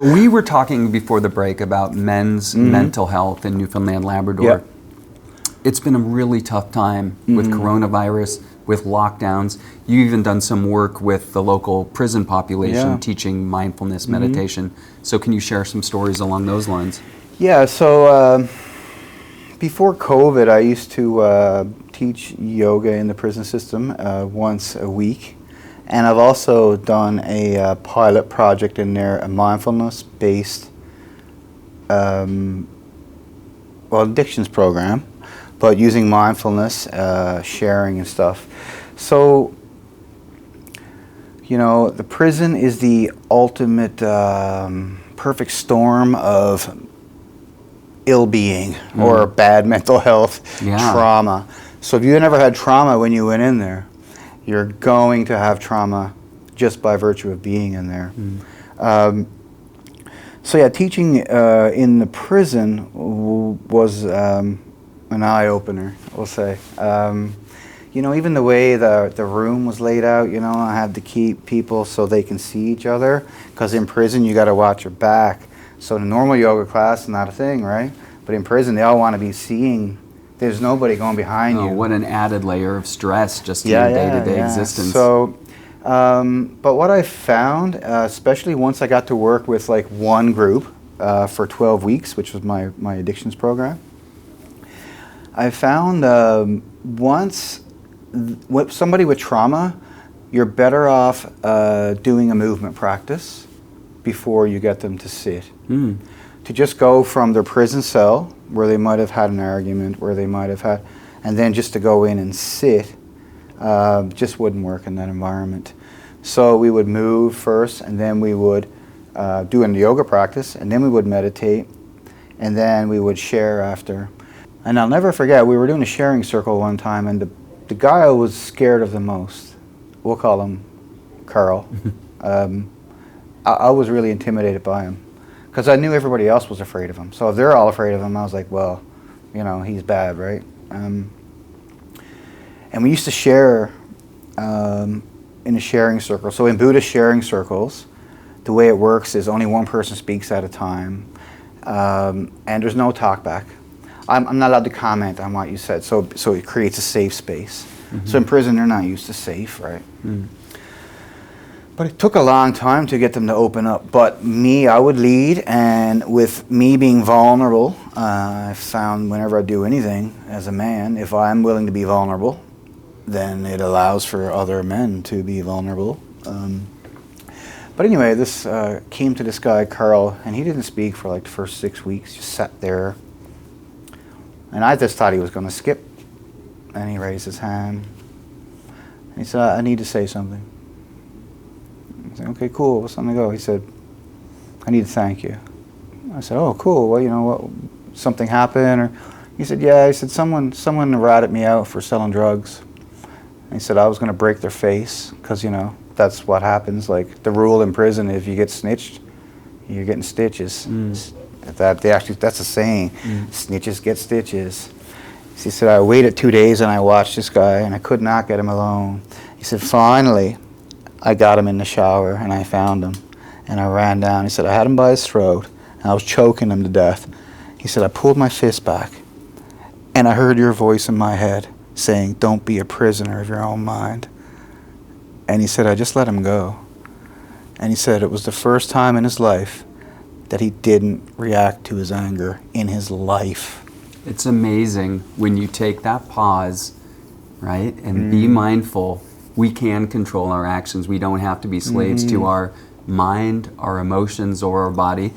We were talking before the break about men's mental health in Newfoundland, Labrador. Yep. It's been a really tough time with coronavirus, with lockdowns. You've even done some work with the local prison population teaching mindfulness meditation. So can you share some stories along those lines? Yeah, so before COVID, I used to teach yoga in the prison system once a week. And I've also done a pilot project in there, a mindfulness-based addictions program, but using mindfulness, sharing and stuff. So, you know, the prison is the ultimate perfect storm of ill-being or bad mental health, trauma. So if you never had trauma when you went in there, you're going to have trauma just by virtue of being in there. So yeah, teaching in the prison was an eye-opener, we'll say. You know, even the way the room was laid out, you know, I had to keep people so they can see each other, because in prison you got to watch your back. So in a normal yoga class is not a thing, right? But in prison they all want to be seeing. There's nobody going behind you. What an added layer of stress just in your day-to-day existence. So, but what I found, especially once I got to work with like one group for 12 weeks, which was my addictions program, I found with somebody with trauma, you're better off doing a movement practice before you get them to sit. To just go from their prison cell, where they might have had an argument, where they might have had, and then just to go in and sit, just wouldn't work in that environment. So we would move first, and then we would do a yoga practice, and then we would meditate, and then we would share after. And I'll never forget, we were doing a sharing circle one time, and the guy I was scared of the most, we'll call him Carl, I was really intimidated by him, because I knew everybody else was afraid of him. So if they're all afraid of him, I was like, well, you know, he's bad, right? And we used to share in a sharing circle. So in Buddhist sharing circles, the way it works is only one person speaks at a time, and there's no talk back. I'm not allowed to comment on what you said, so it creates a safe space. So in prison, they're not used to safe, right? But it took a long time to get them to open up. But me, I would lead, and with me being vulnerable, I found whenever I do anything as a man, if I'm willing to be vulnerable, then it allows for other men to be vulnerable. But anyway, this came to this guy, Carl, and he didn't speak for like the first 6 weeks, just sat there. And I just thought he was going to skip. And he raised his hand. He said, I need to say something. I said, okay, cool, what's on the go? He said, I need to thank you. I said, oh, cool, well, you know, what, something happened? Or he said, yeah, he said, someone ratted me out for selling drugs. And he said, I was going to break their face, because, you know, that's what happens. Like, the rule in prison, if you get snitched, you're getting stitches. That's a saying, snitches get stitches. He said, I waited 2 days and I watched this guy and I could not get him alone. He said, finally, I got him in the shower and I found him and I ran down. He said, I had him by his throat and I was choking him to death. He said, I pulled my fist back and I heard your voice in my head saying, don't be a prisoner of your own mind. And he said, I just let him go. And he said it was the first time in his life that he didn't react to his anger in his life. It's amazing when you take that pause, right, and be mindful. We can control our actions. We don't have to be slaves to our mind, our emotions, or our body.